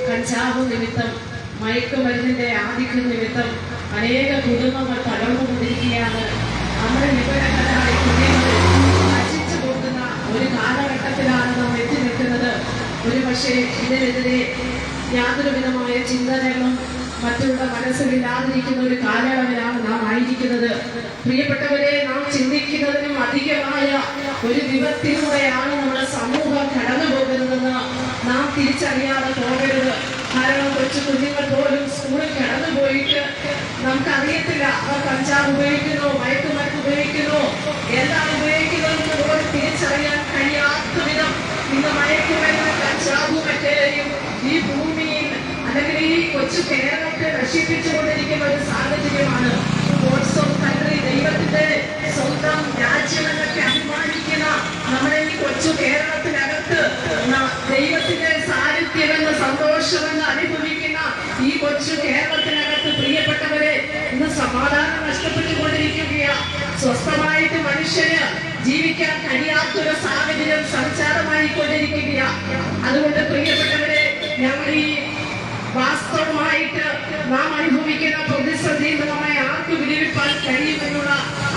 കഞ്ചാവ് നിമിത്തം, മയക്കുമരുന്നിന്റെ ആധിക്യം നിമിത്തം അനേക കുടുംബങ്ങൾ തകർന്നുകൊണ്ടിരിക്കുകയാണ്. നമ്മുടെ വിവരങ്ങളായി കുട്ടികൾ നശിച്ചു പോകുന്ന ഒരു കാലഘട്ടത്തിലാണ് നാം എത്തി നിൽക്കുന്നത്. ഒരുപക്ഷെ ഇതിനെതിരെ യാതൊരു വിധമായ ചിന്തകളും മറ്റുള്ള മനസ്സിലില്ലാതിരിക്കുന്ന ഒരു കാലയളവിലാണ് നാം ആയിരിക്കുന്നത്. പ്രിയപ്പെട്ടവരെ, നാം ചിന്തിക്കുന്നതിനും അധികമായ ഒരു വിപത്തിലൂടെയാണ് നമ്മുടെ സമൂഹം കടന്നു പോകുന്നതെന്ന് നാം തിരിച്ചറിയാതെ പോകരുത്. കാരണം കൊച്ചു കുഞ്ഞുങ്ങൾ പോലും സ്കൂളിൽ കടന്നു പോയിട്ട് നമുക്കറിയത്തില്ല അവർ കഞ്ചാവ് ഉപയോഗിക്കുന്നോ, മയക്കുമരുന്ന് ഉപയോഗിക്കുന്നോ, എന്താണ് ഉപയോഗിക്കുന്നതെന്ന് പോലും തിരിച്ചറിയാൻ കഴിയാത്ത വിധം ഇന്ന് മയക്കുമരുന്ന്, കഞ്ചാവും മറ്റേയും ഈ ഭൂമിയിൽ അല്ലെങ്കിൽ ഈ കൊച്ചു കേരളത്തെ നശിപ്പിച്ചുകൊണ്ടിരിക്കുന്ന ഒരു സാഹചര്യമാണ്. ഗോഡ്സ് ഓഫ് കൺട്രി, ദൈവത്തിന്റെ സ്വന്തം രാജ്യമെന്നൊക്കെ അഭിമാനിക്കുന്ന നമ്മുടെ ഈ കൊച്ചു കേരളത്തിനകത്ത് ദൈവത്തിന്റെ സാന്നിധ്യമെന്ന്, സന്തോഷമെന്ന് അനുഭവിക്കുന്ന ഈ കൊച്ചു കേരളത്തിനകത്ത് പ്രിയപ്പെട്ടവരെ, ഇന്ന് സമാധാനം നഷ്ടപ്പെട്ടുകൊണ്ടിരിക്കുകയാണ്. സ്വസ്ഥമായിട്ട് മനുഷ്യന് ജീവിക്കാൻ കഴിയാത്തൊരു സാഹചര്യം സംചാരമായി കൊണ്ടിരിക്കുകയാണ്. അതുകൊണ്ട് പ്രിയപ്പെട്ടവരെ, ഞങ്ങൾ ഈ വാസ്തവമായിട്ട് നാം അനുഭവിക്കുന്ന പ്രതിസന്ധി നമ്മെ ആർക്ക് വിടിവിപ്പാൻ കഴിയുമെന്നുള്ള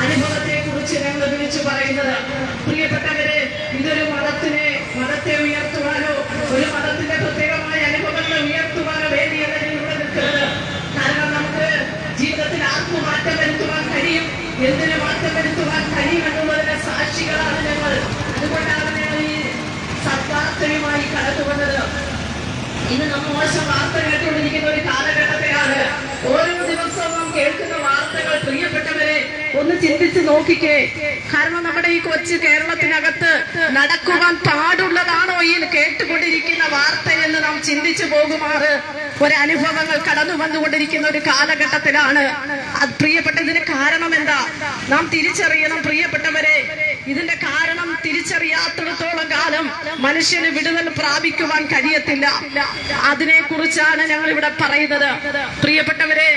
അനുഭവത്തെ കുറിച്ച് ഞങ്ങൾ വിളിച്ചു പറയുന്നത്. പ്രിയപ്പെട്ടവരെ, ഇതൊരു മതത്തെ ഉയർത്തുവാനോ ഒരു മതത്തിന്റെ പ്രത്യേകമായ അനുഭവങ്ങളെ ഉയർത്തുവാനോ വേണ്ടിയല്ല ഇവിടെ നിൽക്കുന്നത്. കാരണം നമുക്ക് ജീവിതത്തിൽ ആർക്ക് മാറ്റം വരുത്തുവാൻ കഴിയും, എന്തിനു മാറ്റം വരുത്തുവാൻ കഴിയുമെന്നുള്ളതിന്റെ സാക്ഷികളാണ് ഞങ്ങൾ. അതുകൊണ്ടാണ് ഞങ്ങൾ ഈ സദ്വാർത്തയുമായി കടന്നു വന്നത്. ഇന്ന് നമ്മൾ മോശം വാർത്ത കേട്ടുകൊണ്ടിരിക്കുന്ന ഒരു കാലഘട്ടത്തിലാണ്. ഓരോ ദിവസവും നാം കേൾക്കുന്ന വാർത്തകൾ പ്രിയപ്പെട്ടവരെ ഒന്ന് ചിന്തിച്ച് നോക്കിക്കേ. കാരണം നമ്മുടെ ഈ കൊച്ചു കേരളത്തിനകത്ത് നടക്കുവാൻ പാടുള്ളതാണോ ഈ കേട്ടുകൊണ്ടിരിക്കുന്ന വാർത്ത എന്ന് നാം ചിന്തിച്ചു പോകുമാറ് ഒരനുഭവങ്ങൾ കടന്നു വന്നുകൊണ്ടിരിക്കുന്ന ഒരു കാലഘട്ടത്തിലാണ്. അത് പ്രിയപ്പെട്ടതിന് കാരണം എന്താ നാം തിരിച്ചറിയണം. പ്രിയപ്പെട്ടവരെ, ഇതിന്റെ കാരണം തിരിച്ചറിയാത്തിടത്തോളം കാലം മനുഷ്യന് വിടുതൽ പ്രാപിക്കുവാൻ കഴിയത്തില്ല. അതിനെ കുറിച്ചാണ് ഞങ്ങൾ ഇവിടെ പറയുന്നത്. പ്രിയപ്പെട്ടവരെ,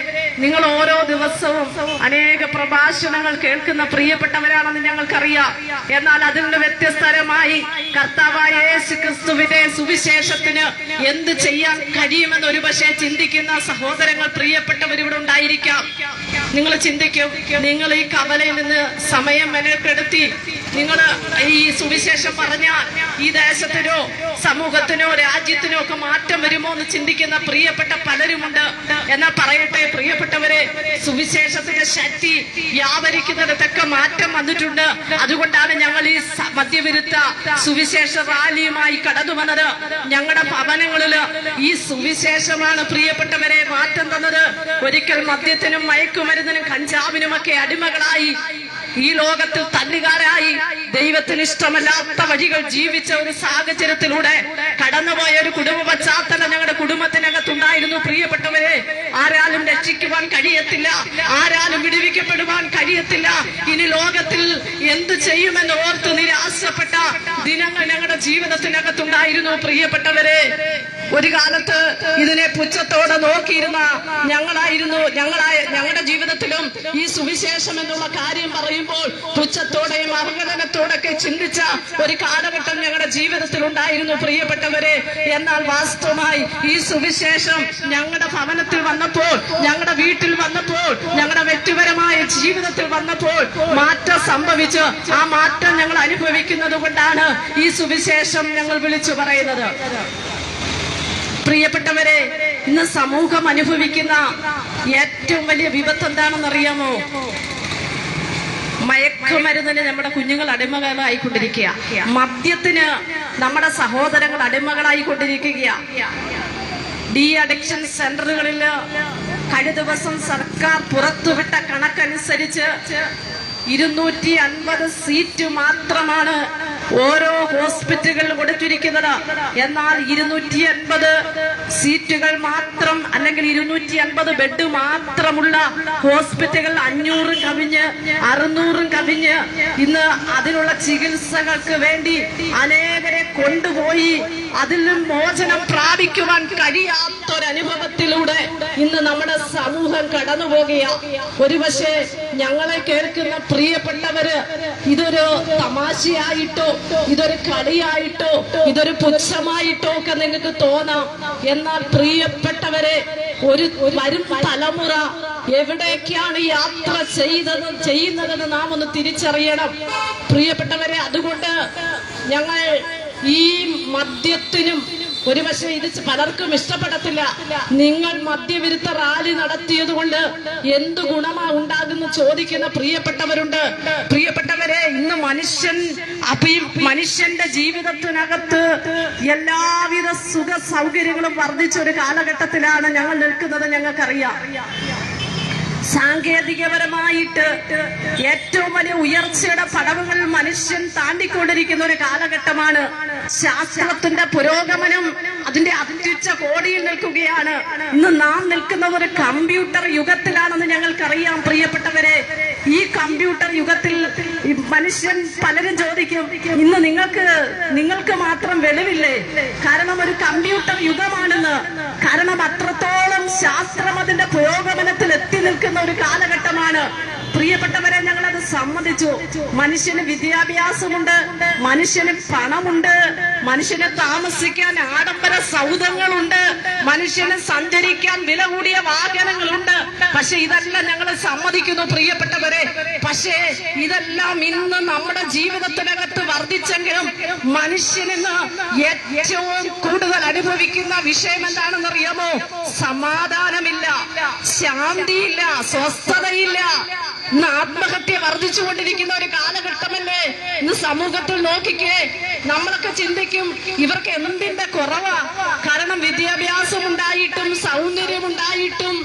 നിങ്ങൾ ഓരോ ദിവസവും അനേക പ്രഭാഷണങ്ങൾ കേൾക്കുന്ന പ്രിയപ്പെട്ടവരാണെന്ന് ഞങ്ങൾക്കറിയാം. എന്നാൽ അതിൽ നിന്ന് വ്യത്യസ്തരമായി കർത്താവായ യേശു ക്രിസ്തുവിന്റെ സുവിശേഷത്തിന് എന്ത് ചെയ്യാൻ കഴിയുമെന്ന് ഒരു പക്ഷേ ചിന്തിക്കുന്ന സഹോദരങ്ങൾ, പ്രിയപ്പെട്ടവരിവിടെ ഉണ്ടായിരിക്കാം. നിങ്ങൾ ചിന്തിക്കും, നിങ്ങൾ ഈ കവലയിൽ നിന്ന് സമയം മെനക്കെടുത്തി നിങ്ങൾ ഈ സുവിശേഷം പറഞ്ഞാൽ ഈ ദേശത്തിനോ സമൂഹത്തിനോ രാജ്യത്തിനോ ഒക്കെ മാറ്റം വരുമോ എന്ന് ചിന്തിക്കുന്ന പ്രിയപ്പെട്ട പലരുമുണ്ട്. എന്നാൽ പറയട്ടെ പ്രിയപ്പെട്ടവരെ, സുവിശേഷത്തിന്റെ ശക്തി വ്യാപരിക്കുന്നിടത്തൊക്കെ മാറ്റം വന്നിട്ടുണ്ട്. അതുകൊണ്ടാണ് ഞങ്ങൾ ഈ മദ്യവിരുദ്ധ സുവിശേഷ റാലിയുമായി കടന്നു വന്നത്. ഞങ്ങളുടെ ഭവനങ്ങളില് ഈ സുവിശേഷമാണ് പ്രിയപ്പെട്ടവരെ മാറ്റം തന്നത്. ഒരിക്കൽ മദ്യത്തിനും മയക്കുമരുന്നിനും കഞ്ചാവിനുമൊക്കെ അടിമകളായി ഈ ലോകത്തിൽ തല്ലുകാരായി ദൈവത്തിന് ഇഷ്ടമല്ലാത്ത വഴികൾ ജീവിച്ച ഒരു സാഹചര്യത്തിലൂടെ കടന്നുപോയ ഒരു കുടുംബ പശ്ചാത്തലം ഞങ്ങളുടെ കുടുംബത്തിനകത്തുണ്ടായിരുന്നു. പ്രിയപ്പെട്ടവരെ, ആരാലും രക്ഷിക്കുവാൻ കഴിയത്തില്ല, ആരാലും വിടുവിക്കപ്പെടുവാൻ കഴിയത്തില്ല. ഇനി ലോകത്തിൽ എന്ത് ചെയ്യുമെന്ന് ഓർത്ത് നിരാശപ്പെട്ട ദിനങ്ങൾ ഞങ്ങളുടെ ജീവിതത്തിനകത്തുണ്ടായിരുന്നു. പ്രിയപ്പെട്ടവരെ, ഒരു കാലത്ത് ഇതിനെ പുച്ഛത്തോടെ നോക്കിയിരുന്ന ഞങ്ങളുടെ ജീവിതത്തിലും ഈ സുവിശേഷം എന്നുള്ള കാര്യം പറയുമ്പോൾ പുച്ഛത്തോടെയും അവഗണനത്തോടൊക്കെ ചിന്തിച്ച ഒരു കാലഘട്ടം ഞങ്ങളുടെ ജീവിതത്തിൽ ഉണ്ടായിരുന്നു. പ്രിയപ്പെട്ടവരെ, എന്നാൽ വാസ്തവമായി ഈ സുവിശേഷം ഞങ്ങളുടെ ഭവനത്തിൽ വന്നപ്പോൾ, ഞങ്ങളുടെ വീട്ടിൽ വന്നപ്പോൾ, ഞങ്ങളുടെ വ്യക്തിപരമായ ജീവിതത്തിൽ വന്നപ്പോൾ മാറ്റം സംഭവിച്ച് ആ മാറ്റം ഞങ്ങൾ അനുഭവിക്കുന്നത് കൊണ്ടാണ് ഈ സുവിശേഷം ഞങ്ങൾ വിളിച്ചു പറയുന്നത്. പ്രിയപ്പെട്ടവരെ, ഇന്ന് സമൂഹം അനുഭവിക്കുന്ന ഏറ്റവും വലിയ വിപത്ത് എന്താണെന്ന് അറിയാമോ? മയക്കുമരുന്നിന് നമ്മുടെ കുഞ്ഞുങ്ങൾ അടിമകളായിക്കൊണ്ടിരിക്കുക, മദ്യത്തിന് നമ്മുടെ സഹോദരങ്ങൾ അടിമകളായിക്കൊണ്ടിരിക്കുക. ഡി അഡിക്ഷൻ സെന്ററുകളിൽ കഴിഞ്ഞ ദിവസം സർക്കാർ പുറത്തുവിട്ട കണക്കനുസരിച്ച് 250 സീറ്റ് മാത്രമാണ് ഓരോ ഹോസ്പിറ്റലുകളിൽ കൊടുത്തിരിക്കുന്നത്. എന്നാൽ 250 സീറ്റുകൾ മാത്രം അല്ലെങ്കിൽ 250 ബെഡ് മാത്രമുള്ള ഹോസ്പിറ്റലുകൾ 500 കവിഞ്ഞ് 600 കവിഞ്ഞ് ഇന്ന് അതിനുള്ള ചികിത്സകൾക്ക് വേണ്ടി അനേകരെ കൊണ്ടുപോയി അതിലും മോചനം പ്രാപിക്കുവാൻ കഴിയാത്തൊരനുഭവത്തിലൂടെ ഇന്ന് നമ്മുടെ സമൂഹം കടന്നു പോകുകയാണ്. ഒരുപക്ഷെ ഞങ്ങളെ കേൾക്കുന്ന പ്രിയപ്പെട്ടവര് ഇതൊരു തമാശയായിട്ടോ ഇതൊരു കളിയായിട്ടോ ഇതൊരു പുച്ഛമായിട്ടോ ഒക്കെ നിങ്ങൾക്ക് തോന്നാം. എന്നാൽ പ്രിയപ്പെട്ടവരെ, ഒരു വരും തലമുറ എവിടേക്കാണ് യാത്ര ചെയ്യുന്നതെന്ന് നാം ഒന്ന് തിരിച്ചറിയണം പ്രിയപ്പെട്ടവരെ. അതുകൊണ്ട് ഞങ്ങൾ ഈ മദ്യത്തിനും, ഒരുപക്ഷെ ഇത് പലർക്കും ഇഷ്ടപ്പെടത്തില്ല, നിങ്ങൾ മദ്യവിരുദ്ധ റാലി നടത്തിയത് കൊണ്ട് എന്ത് ഗുണമാ ഉണ്ടാകുന്ന ചോദിക്കുന്ന പ്രിയപ്പെട്ടവരുണ്ട്. പ്രിയപ്പെട്ടവരെ, ഇന്ന് മനുഷ്യന്റെ ജീവിതത്തിനകത്ത് എല്ലാവിധ സുഖ സൗകര്യങ്ങളും വർദ്ധിച്ച ഒരു കാലഘട്ടത്തിലാണ് ഞങ്ങൾ നിൽക്കുന്നത്. ഞങ്ങൾക്കറിയാം, സാങ്കേതികപരമായിട്ട് ഏറ്റവും വലിയ ഉയർച്ചയുടെ പടവുകൾ മനുഷ്യൻ താണ്ടിക്കൊണ്ടിരിക്കുന്ന ഒരു കാലഘട്ടമാണ്. ശാസ്ത്രത്തിന്റെ പുരോഗമനം അതിന്റെ അത്യുച്ച കോടിയിൽ നിൽക്കുകയാണ്. ഇന്ന് നാം നിൽക്കുന്ന ഒരു കമ്പ്യൂട്ടർ യുഗത്തിലാണെന്ന് ഞങ്ങൾക്കറിയാം പ്രിയപ്പെട്ടവരെ. ഈ കമ്പ്യൂട്ടർ യുഗത്തിൽ മനുഷ്യൻ പലരും ചോദിക്കും, ഇന്ന് നിങ്ങൾക്ക് മാത്രം വെളിവില്ലേ? കാരണം ഒരു കമ്പ്യൂട്ടർ യുഗമാണെന്ന്. കാരണം അത്രത്തോളം ശാസ്ത്രം അതിന്റെ പുരോഗമനത്തിൽ എത്തി നിൽക്കുന്ന ഒരു കാലഘട്ടമാണ് പ്രിയപ്പെട്ടവരെ. ഞങ്ങളത് സമ്മതിച്ചു. മനുഷ്യന് വിദ്യാഭ്യാസമുണ്ട്, മനുഷ്യന് പണമുണ്ട്, മനുഷ്യന് താമസിക്കാൻ ആഡംബര സൗധങ്ങളുണ്ട്, മനുഷ്യന് സഞ്ചരിക്കാൻ വില കൂടിയ വാഹനങ്ങളുണ്ട്. പക്ഷെ ഇതെല്ലാം ഞങ്ങൾ സമ്മതിക്കുന്നു പ്രിയപ്പെട്ടവരെ. പക്ഷേ ഇതെല്ലാം ഇന്ന് നമ്മുടെ ജീവിതത്തിനകത്ത് വർദ്ധിച്ചെങ്കിലും മനുഷ്യനിന്ന് ഏറ്റവും കൂടുതൽ അനുഭവിക്കുന്ന വിഷയം എന്താണെന്നറിയാമോ? സമാധാനമില്ല, ശാന്തിയില്ല, സ്വസ്ഥതയില്ല. ഇന്ന് ആത്മഹത്യ വർദ്ധിച്ചുകൊണ്ടിരിക്കുന്ന ഒരു കാലഘട്ടമല്ലേ ഇന്ന് സമൂഹത്തിൽ. നോക്കിക്കേ, നമ്മളൊക്കെ ചിന്തിക്കും ഇവർക്ക് എന്തിന്റെ കുറവാ? കാരണം വിദ്യാഭ്യാസം ഉണ്ടായിട്ടും സൗന്ദര്യമുണ്ടായിട്ടും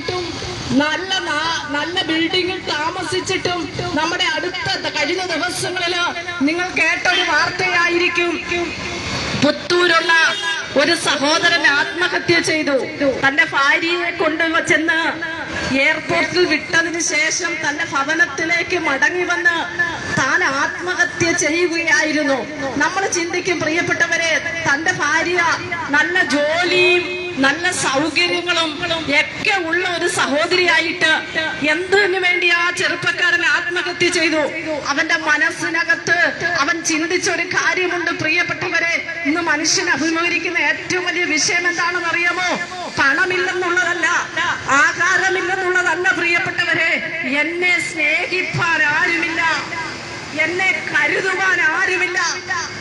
നല്ല ബിൽഡിങ്ങിൽ താമസിച്ചിട്ടും നമ്മുടെ അടുത്ത കഴിഞ്ഞ ദിവസങ്ങളില് നിങ്ങൾ കേട്ടൊരു വാർത്തയായിരിക്കും. പുത്തൂരുള്ള ഒരു സഹോദരൻ ആത്മഹത്യ ചെയ്തു. തന്റെ ഭാര്യയെ കൊണ്ടുവച്ചെന്ന് എയർപോർട്ടിൽ വിട്ടതിന് ശേഷം തന്റെ ഭവനത്തിലേക്ക് മടങ്ങി വന്ന് താൻ ആത്മഹത്യ ചെയ്യുകയായിരുന്നു. നമ്മൾ ചിന്തിക്കും പ്രിയപ്പെട്ടവരെ, തന്റെ ഭാര്യ നല്ല ജോലിയും നല്ല സൗകര്യങ്ങളും ഒക്കെ ഉള്ള ഒരു സഹോദരിയായിട്ട് എന്തിനു വേണ്ടി ആ ചെറുപ്പക്കാരൻ ആത്മഹത്യ ചെയ്തു? അവന്റെ മനസ്സിനകത്ത് അവൻ ചിന്തിച്ച ഒരു കാര്യമുണ്ട് പ്രിയപ്പെട്ടവരെ. ഇന്ന് മനുഷ്യൻ അഭിമുഖീകരിക്കുന്ന ഏറ്റവും വലിയ വിഷയം എന്താണെന്ന് അറിയാമോ? പണമില്ലെന്നുള്ളതല്ല, ആഹാരമില്ലെന്നുള്ളതല്ല പ്രിയപ്പെട്ടവരെ. എന്നെ സ്നേഹിപ്പാൻ ആരുമില്ല, എന്നെ കരുതുവാൻ ആരുമില്ല.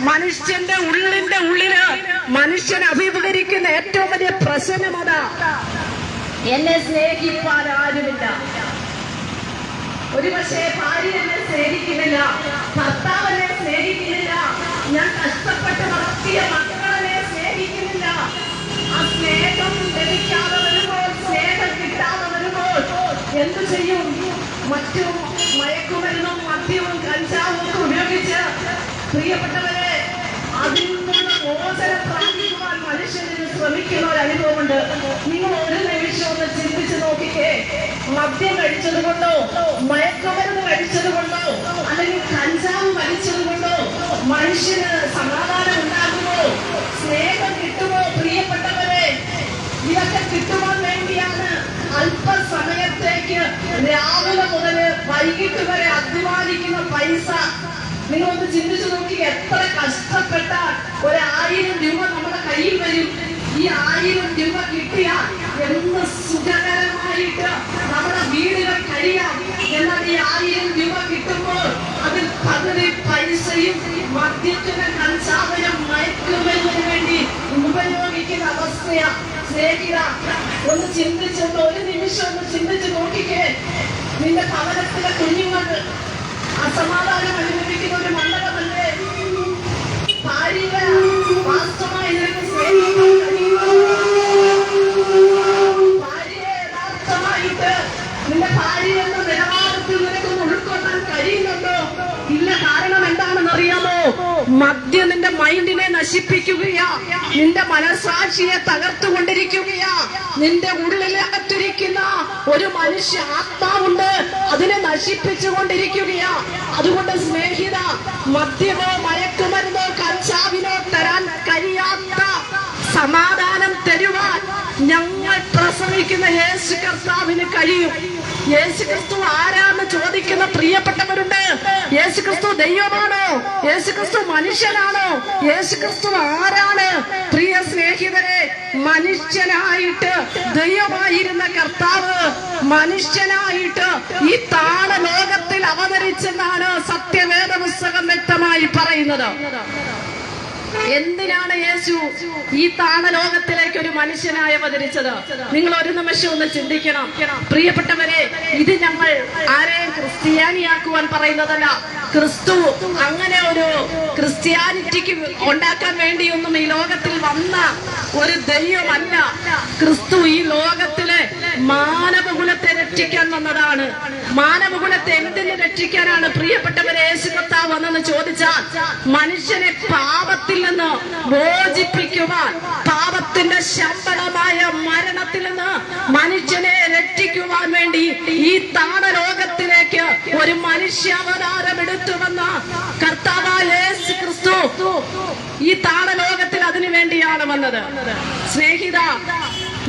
മനുഷ്യന്റെ ഉള്ളില് മനുഷ്യൻ അഭിമുഖീകരിക്കുന്ന ഏറ്റവും വലിയ പ്രശ്നം അതാ. എന്നെ സ്നേഹിപ്പാൻ ആരുമില്ല. ഒരുപക്ഷെ ഭാര്യ എന്നെ സ്നേഹിക്കുന്നില്ല, ഭർത്താവ് എന്നെ സ്നേഹിക്കുന്നില്ല, ഞാൻ കഷ്ടപ്പെട്ട് വളർത്തിയ മക്കളെന്നെ സ്നേഹിക്കുന്നില്ല. ആ സ്നേഹം ലഭിക്കാതെ വരുമ്പോൾ, സ്നേഹം കിട്ടാതെ വരുമ്പോൾ എന്തു ചെയ്യും? മറ്റു മയക്കുമരുന്നും മദ്യവും കഞ്ചാവും ഒക്കെ ഉപയോഗിച്ച് പ്രിയപ്പെട്ടവരെ അതിൽ നിന്ന് മോചനം പ്രാപിക്കുവാൻ മനുഷ്യന് ശ്രമിക്കുന്ന ഒരു അനുഭവമുണ്ട്. നിങ്ങൾ ഒരു നിമിഷം ഒന്ന് ചിന്തിച്ചു നോക്കിക്കേ. മദ്യം കഴിച്ചത് കൊണ്ടോ, മയക്കുമരുന്ന് കഴിച്ചത് കൊണ്ടോ, അല്ലെങ്കിൽ കഞ്ചാവ് വലിച്ചത് കൊണ്ടോ മനുഷ്യന് സമാധാനം ഉണ്ടാകുമോ? സ്നേഹം കിട്ടുമോ? പ്രിയപ്പെട്ടവരെ, ഇതൊക്കെ കിട്ടുവാൻ വേണ്ടിയാണ് അല്പസമയത്തേക്ക് രാവിലെ മുതൽ വൈകിട്ട് വരെ അധ്വാനിക്കുന്ന പൈസ. നിങ്ങളൊന്ന് ചിന്തിച്ചു നോക്കി, എത്ര കഷ്ടപ്പെട്ട 1000 രൂപ നമ്മുടെ കയ്യിൽ വരും. ഈ 1000 രൂപ കിട്ടിയാൽ എന്ത് സുഖകരമായിട്ട് നമ്മുടെ വീടുകൾ കഴിയാം. എന്നാൽ ഈ 1000 രൂപ കിട്ടുമ്പോൾ അതിൽ പകുതി പൈസയും മദ്യത്തിന്, കഞ്ചാവിനും മയക്കുമരുന്നിന് വേണ്ടി ഉപയോഗിക്കുന്ന അവസ്ഥയാ. സ്നേഹിത, ഒന്ന് ചിന്തിച്ചൊന്ന് ഒരു നിമിഷം ഒന്ന് ചിന്തിച്ചു നോക്കിക്കേ. നിന്റെ ഭവനത്തിലെ കുഞ്ഞുങ്ങൾ അസമാധാനം അനുഭവിക്കുന്ന ഒരു മണ്ഡലമല്ലേ? ഭാര്യ വാസ്തവമായി നിനക്ക് സ്നേഹിക്കാൻ കഴിയുമോ? ഭാര്യയെ യഥാർത്ഥമായിട്ട് നിന്റെ ഭാര്യ എന്ന നിലവാരത്തിൽ നിനക്കൊന്ന് ഉൾക്കൊള്ളാൻ കഴിയുന്നുണ്ടോ? ഇല്ല. കാരണം എന്താണെന്ന് അറിയാമോ? മദ്യം നിന്റെ മൈൻഡിനെ നശിപ്പിക്കുകയാ, നിന്റെ മനസാക്ഷിയെ തകർത്തുകൊണ്ടിരിക്കുകയാ. നിന്റെ ഉള്ളിലകത്തിരിക്കുന്ന ഒരു മനുഷ്യ ആത്മാവുണ്ട്, അതിനെ നശിപ്പിച്ചുകൊണ്ടിരിക്കുകയാ. അതുകൊണ്ട് സ്നേഹിത, മദ്യമോ മയക്കുമരുന്നോ കഞ്ചാവിനോ തരാൻ കഴിയാത്ത സമാധാനം തരുവാൻ ഞങ്ങൾ ആശ്രയിക്കുന്ന യേശു കർത്താവിന് കഴിയും. യേശു ക്രിസ്തു ആരാന്ന് ചോദിക്കുന്ന പ്രിയപ്പെട്ടവരുണ്ട്. യേശു ക്രിസ്തു ദൈവമാണോ? യേശു ക്രിസ്തു മനുഷ്യനാണോ? യേശു ക്രിസ്തു ആരാണ്? പ്രിയ സ്നേഹിതരെ, മനുഷ്യനായിട്ട് ദൈവമായിരുന്ന കർത്താവ് മനുഷ്യനായിട്ട് ഈ താണ ലോകത്തിൽ അവതരിച്ചെന്നാണ് സത്യവേദ പുസ്തകം വ്യക്തമായി പറയുന്നത്. എന്തിനാണ് യേശു ഈ താണലോകത്തിലേക്ക് ഒരു മനുഷ്യനായി അവതരിച്ചത്? നിങ്ങൾ ഒരു നിമിഷം ഒന്ന് ചിന്തിക്കണം. പ്രിയപ്പെട്ടവരെ, ഇത് ഞങ്ങൾ ആരെയും ക്രിസ്ത്യാനിയാക്കുവാൻ പറയുന്നതല്ല. ക്രിസ്തു അങ്ങനെ ഒരു ക്രിസ്ത്യാനിറ്റിക്ക് ഉണ്ടാക്കാൻ വേണ്ടിയൊന്നും ഈ ലോകത്തിൽ വന്ന ഒരു ദൈവമല്ല. ക്രിസ്തു ഈ ലോകത്തിലെ മാനവകുലത്തെ രക്ഷിക്കാൻ വന്നതാണ്. മാനവകുലത്തെ എന്തിന് രക്ഷിക്കാനാണ് പ്രിയപ്പെട്ടവരെ യേശു കർത്താവ് വന്നെന്ന് ചോദിച്ചാൽ, മനുഷ്യനെ പാപത്തിൽ നിന്ന് മോചിപ്പിക്കുവാൻ, പാപത്തിന്റെ ശമ്പളമായ മരണത്തിൽ നിന്ന് മനുഷ്യനെ രക്ഷിക്കുവാൻ വേണ്ടി ഈ താണലോകത്തിലേക്ക് ഒരു മനുഷ്യാവതാരം എടുത്തുവന്ന കർത്താവായ യേശു ക്രിസ്തു ഈ താണലോകത്തിൽ അതിനു വേണ്ടിയാണ് വന്നത്. സ്നേഹിത,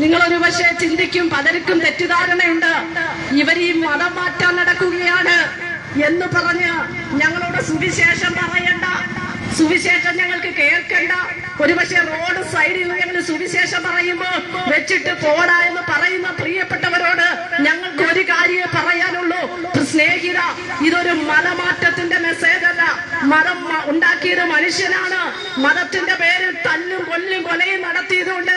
നിങ്ങളൊരു പക്ഷേ ചിന്തിക്കും, പലർക്കും തെറ്റിദ്ധാരണയുണ്ട്, ഇവർ ഈ മതം മാറ്റാൻ നടക്കുകയാണ് എന്ന് പറഞ്ഞ് ഞങ്ങളോട് സുവിശേഷം പറയണ്ട, സുവിശേഷം ഞങ്ങൾക്ക് കേൾക്കണ്ട. ഒരുപക്ഷെ റോഡ് സൈഡിൽ ഞങ്ങൾ സുവിശേഷം പറയുമ്പോ വെച്ചിട്ട് പോടാ എന്ന് പറയുന്ന പ്രിയപ്പെട്ടവരോട് ഞങ്ങൾക്ക് ഒരു കാര്യമേ പറയാനുള്ളൂ. സ്നേഹിത, ഇതൊരു മതമാറ്റത്തിന്റെ മെസ്സേജ് അല്ല. മതം ഉണ്ടാക്കിയത് മനുഷ്യനാണ്. മതത്തിന്റെ പേരിൽ തല്ലും കൊല്ലും കൊലയും നടത്തിയതുകൊണ്ട്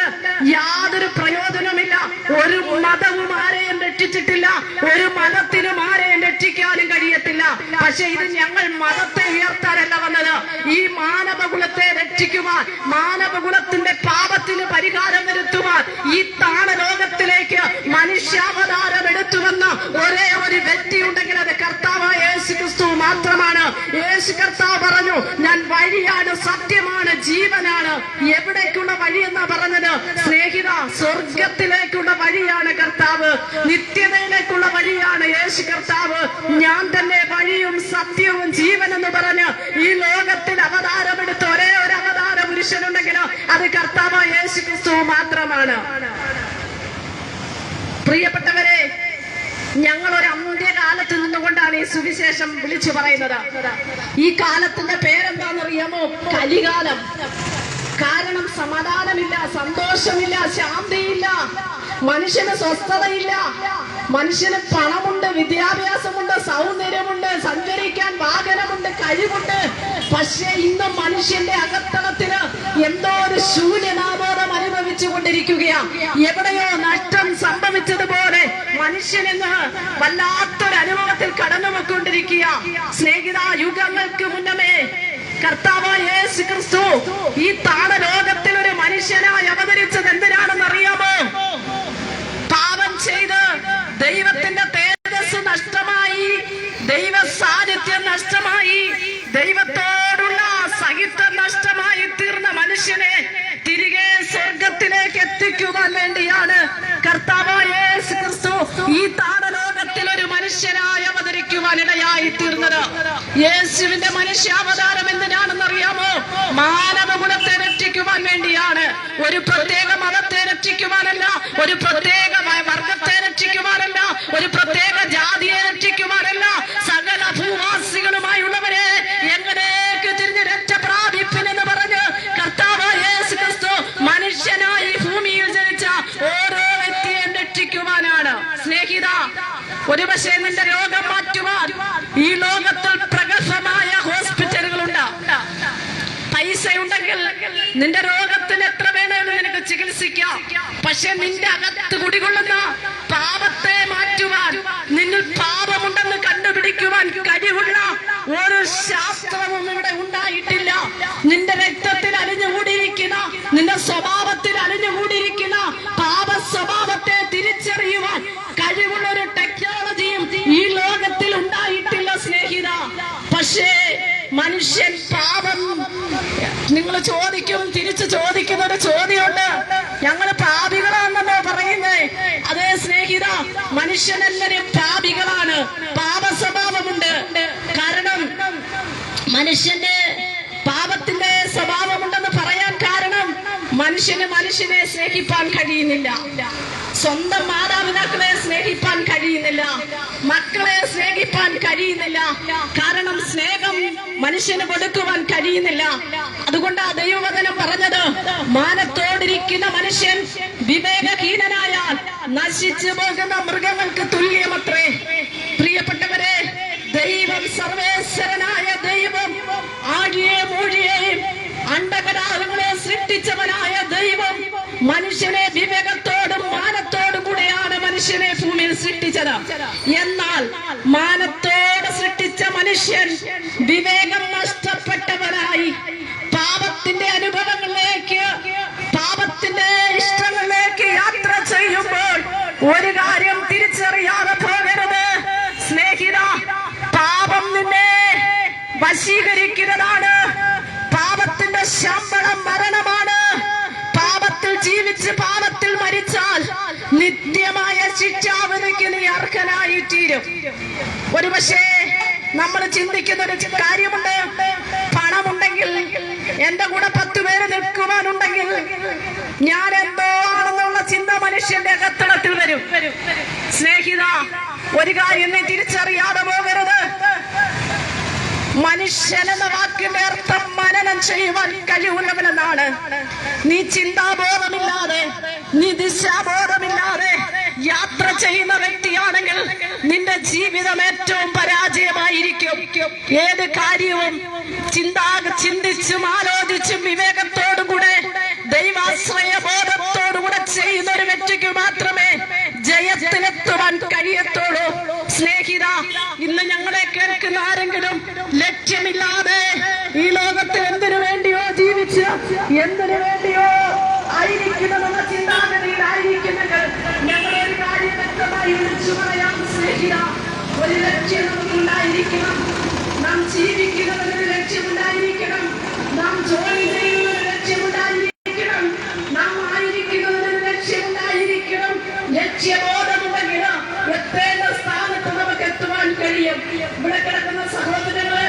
യാതൊരു പ്രയോജനവുമില്ല. ഒരു മതവും ആരെയും രക്ഷിച്ചിട്ടില്ല, ഒരു മതത്തിനും ആരെയും രക്ഷിക്കാനും കഴിയത്തില്ല. പക്ഷെ ഇത് ഞങ്ങൾ മതത്തെ ഉയർത്താനല്ല വന്നത്, ഈ മാനവകുലത്തെ രക്ഷിക്കുവാൻ, മാനവകുലത്തിന്റെ പാപത്തിന് പരിഹാരം വരുത്തുവാൻ ഈ താണലോകത്തിലേക്ക് മനുഷ്യാവതാരം എടുത്തുവന്ന ഒരേ ഒരു വ്യക്തി ഉണ്ടെങ്കിൽ അത് കർത്താവായ യേശു ക്രിസ്തു മാത്രമാണ്. യേശു കർത്താവ് പറഞ്ഞു, ഞാൻ വഴിയാണ്, സത്യമാണ്, ജീവനാണ്. എവിടേക്കുള്ള വഴി എന്നാ പറഞ്ഞത്? സ്നേഹിത, സ്വർഗത്തിലേക്കുള്ള വഴിയാണ് കർത്താവ്, നിത്യതയിലേക്കുള്ള വഴിയാണ് യേശു കർത്താവ്. ഞാൻ തന്നെ വഴിയും സത്യവും ജീവൻ എന്ന് പറഞ്ഞ് ഈ ലോകത്തിൽ അവതാരമെടുത്ത ഒരേ ഒരു അവതാര പുരുഷനുണ്ടെങ്കിലോ അത് കർത്താവായ യേശു ക്രിസ്തു മാത്രമാണ്. പ്രിയപ്പെട്ടവരെ, ഞങ്ങൾ ഒരു അന്ത്യകാലത്ത് നിന്നുകൊണ്ടാണ് ഈ സുവിശേഷം വിളിച്ചു പറയുന്നത്. ഈ കാലത്തിന്റെ പേരെന്താണെന്നറിയാമോ? കലികാലം. കാരണം സമാധാനമില്ല, സന്തോഷമില്ല, ശാന്തിയില്ല, മനുഷ്യന് സ്വസ്ഥതയില്ല. മനുഷ്യന് പണമുണ്ട്, വിദ്യാഭ്യാസമുണ്ട്, സൗന്ദര്യമുണ്ട്, സഞ്ചരിക്കാൻ വാഹനമുണ്ട്, കഴിവുണ്ട്. പക്ഷേ ഇന്ന് മനുഷ്യന്റെ അകത്തളത്തിന് എന്തോ ഒരു ശൂന്യനാബോധം അനുഭവിച്ചു കൊണ്ടിരിക്കുകയാണ്. എവിടെയോ നഷ്ടം സംഭവിച്ചതുപോലെ മനുഷ്യനെന്ന് വല്ലാത്തൊരു അനുഭവത്തിൽ കടന്നുപോയിക്കൊണ്ടിരിക്കുക. സ്നേഹിത, യുഗങ്ങൾക്ക് മുന്നമേ കർത്താവായ യേശു ക്രിസ്തു ഈ താണലോകത്തിൽ ഒരു മനുഷ്യനായി അവതരിച്ചത് എന്തിനാണെന്ന് അറിയാമോ? പാപം ചെയ്ത് ദൈവത്തിന്റെ തേജസ് നഷ്ടമായി, ദൈവ സാന്നിധ്യം നഷ്ടമായി, ദൈവത്തോടുള്ള സഹിത്വം നഷ്ടമായി തീർന്ന മനുഷ്യനെ തിരികെ സ്വർഗത്തിലേക്ക് എത്തിക്കുവാൻ വേണ്ടിയാണ് കർത്താവായ യേശു ക്രിസ്തു ഈ താണലോകത്തിൽ ഒരു മനുഷ്യനായി അവതരിക്കുവാൻ ഇടയായി തീർന്നത്. യേശുവിന്റെ മനുഷ്യാവതാരം എന്തിനാണെന്ന് അറിയാമോ? മാനവകുലത്തെ രക്ഷിക്കുവാൻ വേണ്ടിയാണ്. ഒരു പ്രത്യേക മതത്തെ രക്ഷിക്കുവാനല്ല, ഒരു പ്രത്യേക വർഗത്തെ രക്ഷിക്കുവാനല്ല, ഒരു പ്രത്യേക ജാതിയെ രക്ഷിക്കുവാനല്ല. സകല ഭൂവാസികളുമായുള്ളവരെ എങ്ങനെയൊക്കെ തിരിഞ്ഞ് രക്ഷ പ്രാപിപ്പിനെന്ന് പറഞ്ഞ് കർത്താവായ യേശു ക്രിസ്തു മനുഷ്യനായി ഭൂമിയിൽ ജനിച്ച ഓരോ വ്യക്തിയെയും രക്ഷിക്കുവാനാണ്. സ്നേഹിത, ഒരുപക്ഷെ നിന്റെ രോഗം മാറ്റുവാൻ ഈ ലോകത്തിൽ പ്രഗത്ഭമായ ഹോസ്പിറ്റലുകളുണ്ട്. പൈസ ഉണ്ടെങ്കിൽ നിന്റെ രോഗത്തിന് എത്ര വേണമെന്ന് നിനക്ക് ചികിത്സിക്കാം. പക്ഷെ നിന്റെ അകത്ത് കുടികൊള്ളുന്ന പാപത്തെ മാറ്റുവാൻ, നിന്നിൽ പാപമുണ്ടെന്ന് കണ്ടുപിടിക്കുവാൻ കഴിവുള്ള ഒരു ശാസ്ത്രവും ഇവിടെ ഉണ്ടായിട്ടില്ല. നിന്റെ രക്തത്തിൽ അലിഞ്ഞുകൂടിയിരിക്കുന്ന, നിന്റെ സ്വഭാവത്തിൽ അലിഞ്ഞുകൂടിയിരിക്കുന്ന പാപ സ്വഭാവത്തെ തിരിച്ചറിയുവാൻ കഴിവുള്ള ഒരു ടെക്നോളജിയും ഈ ലോകത്തിൽ ഉണ്ടായിട്ടില്ല സ്നേഹിത. പക്ഷേ മനുഷ്യൻ പാപം, നിങ്ങൾ ചോദിക്കും, തിരിച്ചു ചോദിക്കുന്ന ഒരു ചോദ്യമുണ്ട്, ഞങ്ങൾ പാപികളാണെന്നോ പറയുന്നേ? അതേ സ്നേഹിത, മനുഷ്യനെല്ലാവരും പാപികളാണ്, പാപ സ്വഭാവമുണ്ട്. കാരണം മനുഷ്യന്റെ പാപത്തിന്റെ സ്വഭാവമുണ്ടെന്ന് പറയാൻ കാരണം മനുഷ്യനെ സ്നേഹിപ്പാൻ കഴിയുന്നില്ല. സ്വന്തം മാതാപിതാക്കളെ സ്നേഹിപ്പാൻ കഴിയുന്നില്ല, മക്കളെ സ്നേഹിപ്പാൻ കഴിയുന്നില്ല. കാരണം സ്നേഹം മനുഷ്യന് കൊടുക്കുവാൻ കഴിയുന്നില്ല. അതുകൊണ്ട് ആ ദൈവവചനം പറഞ്ഞത്, മാനത്തോടിരിക്കുന്ന മനുഷ്യൻ വിവേകഹീനനായാൽ നശിച്ചു പോകുന്ന മൃഗങ്ങൾക്ക് തുല്യമത്രേ. പ്രിയപ്പെട്ടവരെ, ദൈവം സർവേശ്വരനായ ദൈവം, ആഴിയെ മൂഴിയെയും അണ്ടകടാഹങ്ങളെ സൃഷ്ടിച്ചവനായ ദൈവം മനുഷ്യനെ വിവേകത്തോടും മാനത്തോടും കൂടെയാണ് മനുഷ്യനെ ഭൂമിയിൽ സൃഷ്ടിച്ചത്. എന്നാൽ മാനത്തോട് സൃഷ്ടിച്ച മനുഷ്യൻ വിവേകം നഷ്ടപ്പെട്ടവനായി പാപത്തിന്റെ അനുഭവങ്ങളിലേക്ക്, പാപത്തിന്റെ ഇഷ്ടങ്ങളിലേക്ക് യാത്ര ചെയ്യുമ്പോൾ ഒരു കാര്യം തിരിച്ചറിയാതെ പോകരുത് സ്നേഹിത. പാപം നിന്നെ വശീകരിക്കുന്നതാണ്. പാപത്തിന്റെ ശമ്പളം മരണമാണ്. പാപത്തിൽ ജീവിച്ച് പാപത്തിൽ മരിച്ചാൽ നിത്യമായ ശിക്ഷാവിധിക്ക് നീ അർഹനായി തീരും. ഒരുപക്ഷേ നമ്മൾ ചിന്തിക്കുന്ന ഒരു കാര്യമുണ്ട്, പണമുണ്ടെങ്കിൽ, എന്റെ കൂടെ 10 പേര് നിൽക്കുവാനുണ്ടെങ്കിൽ ഞാൻ എന്തോ ആണെന്നുള്ള ചിന്ത മനുഷ്യന്റെ അകത്തളത്തിൽ വരും. സ്നേഹിത, ഒരു കാര്യം നീ തിരിച്ചറിയാതെ പോകരുത്. മനുഷ്യൻ എന്ന വാക്കിന്റെ അർത്ഥം മനനം ചെയ്യുവാൻ കഴിവുള്ളവനെന്നാണ്. നീ ചിന്താബോധമില്ലാതെ, നീ ദിശാബോധമില്ലാതെ യാത്ര ചെയ്യുന്ന വ്യക്തിയാണെങ്കിൽ നിന്റെ ജീവിതം ഏറ്റവും പരാജയമായിരിക്കും. ഏത് കാര്യവും ചിന്തിച്ചും ആലോചിച്ചും വിവേകത്തോടുകൂടെ ദൈവാശ്രയ ബോധത്തോടുകൂടെ ചെയ്യുന്ന ഒരു വ്യക്തിക്ക് മാത്രമേ ജയത്തിലെത്തുവാൻ കഴിയത്തുള്ളൂ. സ്നേഹിത, ഇന്ന് ഞങ്ങളെ കേൾക്കുന്ന ആരെങ്കിലും ലക്ഷ്യമില്ലാതെ ഈ ലോകത്തിൽ എന്തിനു വേണ്ടിയോ ജീവിച്ച് എന്തിനു വേണ്ടിയോ ആയിരിക്കണമെന്ന ചിന്താഗതിയിലായിരിക്കുന്നെങ്കിൽ ഞങ്ങളൊരു കാര്യം വ്യക്തമായി വിളിച്ചു പറയാം സ്നേഹിത. ഒരു ലക്ഷ്യം നമുക്കുണ്ടായിരിക്കണം. നാം ജീവിക്കുന്നതിനൊരു ലക്ഷ്യമുണ്ടായിരിക്കണം. നാം ജോലി ചെയ്യുന്നതിന് ലക്ഷ്യമുണ്ടായിരിക്കണം. നാം ആയിരിക്കുന്നതിനൊരു ലക്ഷ്യമുണ്ടായിരിക്കണം. ലക്ഷ്യബോധമുണ്ടെങ്കിൽ എത്തേണ്ട സ്ഥാനത്ത് നമുക്ക് എത്തുവാൻ കഴിയും. ഇവിടെ കിടക്കുന്ന സഹോദരങ്ങള്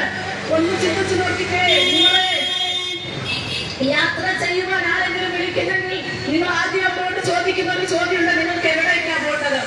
ഒന്ന് ചിന്തിച്ചു നോക്കിക്കേ. നിങ്ങളെ യാത്ര ചെയ്യുവാൻ ആരെങ്കിലും വിളിക്കുന്നെങ്കിൽ നിങ്ങൾ ആദ്യം അവരോട് ചോദിക്കുന്ന ഒരു ചോദ്യമുണ്ട്, നിങ്ങൾക്ക് എവിടേക്കാണ് പോകേണ്ടത്?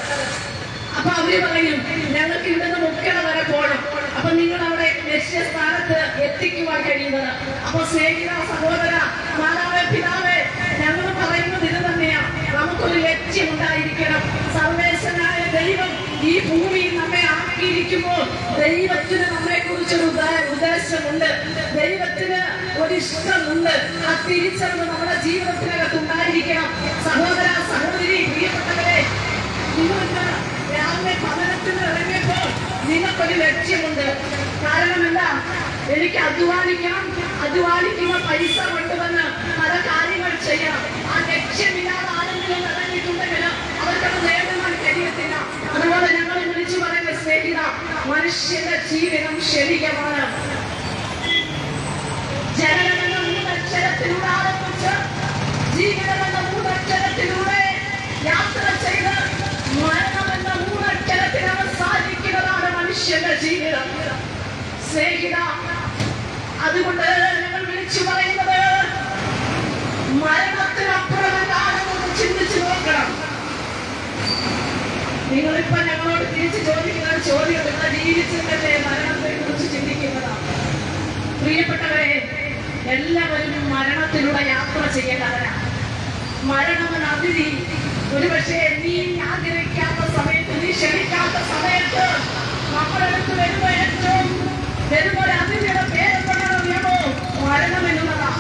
അപ്പൊ അവര് പറയും, ഞങ്ങൾക്ക് ഇവിടുന്ന് മുക്കട വരെ പോകണം. അപ്പൊ നിങ്ങൾ അവിടെ ലക്ഷ്യസ്ഥാനത്ത് എത്തിക്കുവാൻ കഴിയുന്നത്. അപ്പൊ സ്നേഹിത സഹോദര, മാതാവേ, പിതാവേ, ഞങ്ങൾ പറയുന്നത് ഇത് തന്നെയാണ്. നമുക്കൊരു ലക്ഷ്യം ഉണ്ടായിരിക്കണം. സർവേശ്വരനായ ദൈവം ഈ ഭൂമിയിൽ നമ്മെ ആക്കിയിരിക്കുമ്പോൾ ദൈവത്തിന് നമ്മെ കുറിച്ചൊരു ഉദ്ദേശമുണ്ട്. ദൈവത്തിന് ഒരു ഇഷ്ടമുണ്ട്. ആ തിരിച്ചറിവ് നമ്മുടെ ജീവിതത്തിനകത്ത് ഉണ്ടായിരിക്കണം. സഹോദര, സഹോദരി, പ്രിയപ്പെട്ടവരെ, നിങ്ങൾക്ക് രാവിലെ ഭവനത്തിന് ഇറങ്ങിയപ്പോൾ നിങ്ങൾക്കൊരു ലക്ഷ്യമുണ്ട്. കാരണം എന്താ? എനിക്ക് അധ്വാനിക്കുമ്പോൾ പൈസ കൊണ്ടുവന്ന് പല കാര്യങ്ങൾ ചെയ്യണം. ആ ലക്ഷ്യമില്ലാതെ ആരെങ്കിലും ഇറങ്ങിയിട്ടുണ്ടെങ്കിൽ അവർക്കത് നേടുവാൻ കഴിയത്തില്ല. അതുപോലെ ഞങ്ങൾ വിളിച്ചു പറയുന്ന സ്നേഹിത, മനുഷ്യന്റെ ജീവിതം ശരികമാണ്. ജനനമെന്ന 3 അക്ഷരത്തിലൂടെ ആരംഭിച്ച് ജീവിതമെന്ന 3 അക്ഷരത്തിലൂടെ യാത്ര ചെയ്ത് മരണമെന്ന 3 അക്ഷരത്തിൽ അവസാനിക്കുന്നതാണ് മനുഷ്യന്റെ ജീവിതം. സ്നേഹിത, അതുകൊണ്ട് ഞങ്ങൾ വിളിച്ചു പറയുന്നത്, മരണത്തിനപ്പുറം എന്താണെന്ന് ചിന്തിച്ചു നോക്കണം. നിങ്ങളിപ്പോ ഞങ്ങളോട് തിരിച്ചു ചോദിക്കുന്ന ചോദ്യം, നിങ്ങൾ ജീവിച്ചിട്ടല്ലേ മരണത്തെ കുറിച്ച് ചിന്തിക്കുന്നതാണ്. പ്രിയപ്പെട്ടവരെ, എല്ലാവരും മരണത്തിലൂടെ യാത്ര ചെയ്യേണ്ടവരാണ്. മരണമെന്ന അതിഥി ഒരുപക്ഷെ നീ ആഗ്രഹിക്കാത്ത സമയത്ത്, നീ ക്ഷണിക്കാത്ത സമയത്ത് നമ്മളെടുത്ത് വരുന്ന ഒരു അതിഥിയുടെ പേരെന്താണെന്നറിയാമോ? മരണം എന്നുള്ളതാ.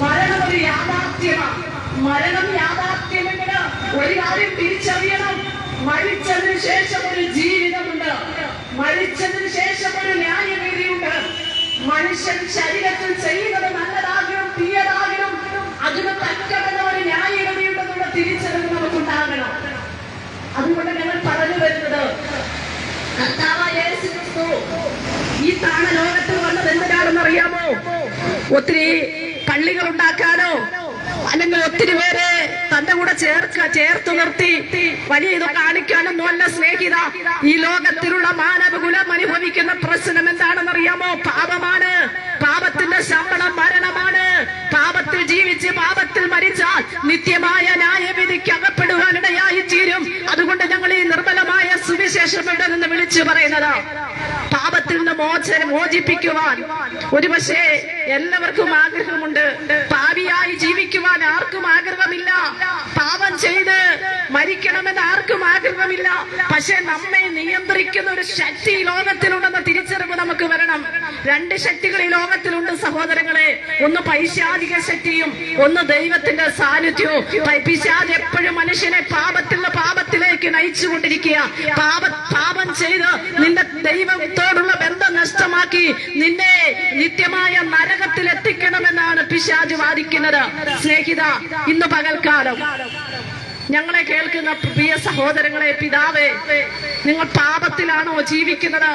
മരണം ഒരു യാഥാർത്ഥ്യമാണ്. മരണം യാഥാർത്ഥ്യമെങ്കിൽ ഒരു കാര്യം തിരിച്ചറിയണം, മരിച്ചതിന് ശേഷം ഒരു ജീവിതമുണ്ട്. മരിച്ചതിന് ശേഷം ഒരു ന്യായവിധിയുണ്ട്. മനുഷ്യൻ ശരീരത്തിൽ ചെയ്യുന്നത് നല്ലതാകണം തീയതാകണം, അതിന് തക്കമെന്ന ഒരു ന്യായവിധിയുണ്ടെന്നുള്ള തിരിച്ചറിവ് നമുക്കുണ്ടാകണം. അതുകൊണ്ട് ഞങ്ങൾ പറഞ്ഞു വരുന്നത്, കർത്താവായ യേശു ക്രിസ്തു ഈ താണ ലോകത്തിൽ വന്നത് എന്തിനാണെന്ന് അറിയാമോ? ഒത്തിരി പള്ളികൾ ഉണ്ടാക്കാനോ അല്ലെങ്കിൽ ഒത്തിരി പേരെ തന്റെ കൂടെ ചേർത്ത് നിർത്തി വലിയ ഇത് കാണിക്കാനൊന്നും അല്ല സ്നേഹിത. ഈ ലോകത്തിലുള്ള മാനവകുലം അനുഭവിക്കുന്ന പ്രശ്നം എന്താണെന്നറിയാമോ? പാപമാണ്. പാപത്തിന്റെ ശമ്പളം മരണമാണ്. പാപത്തിൽ ജീവിച്ച് പാപത്തിൽ മരിച്ചാൽ നിത്യമായ ന്യായവിധിക്ക് അകപ്പെടുവാനിടയായി തീരും. സുവിശേഷം ഇവിടെ നിന്ന് വിളിച്ചു പറയുന്നത് പാപത്തിൽ നിന്ന് മോചിപ്പിക്കുവാൻ ഒരുപക്ഷെ എല്ലാവർക്കും ആഗ്രഹമുണ്ട്. പാപിയായി ജീവിക്കുവാൻ ആർക്കും ആഗ്രഹമില്ല. പാപം ചെയ്ത് മരിക്കണമെന്ന് ആർക്കും ആഗ്രഹമില്ല. പക്ഷെ നമ്മെ നിയന്ത്രിക്കുന്ന ഒരു ശക്തി ഈ ലോകത്തിലുണ്ടെന്ന തിരിച്ചറിവ് നമുക്ക് വരണം. രണ്ട് ശക്തികൾ ഈ ലോകത്തിലുണ്ട് സഹോദരങ്ങളെ. ഒന്ന് പൈശാചിക ശക്തിയും ഒന്ന് ദൈവത്തിന്റെ സാന്നിധ്യവും. പിശാച് എപ്പോഴും മനുഷ്യനെ പാപത്തിലേക്ക് നയിച്ചുകൊണ്ടിരിക്കുക. പാപം ചെയ്ത് നിന്റെ ദൈവത്തോടുള്ള ബന്ധം നഷ്ടമാക്കി നിന്നെ നിത്യമായ നരകത്തിൽ എത്തിക്കണമെന്നാണ് പിശാച് വാദിക്കുന്നത്. സ്നേഹിത, ഇന്ന് പകൽക്കാലം ഞങ്ങളെ കേൾക്കുന്ന പ്രിയ സഹോദരങ്ങളെ, പിതാവേ, നിങ്ങൾ പാപത്തിലാണോ ജീവിക്കുന്നത്?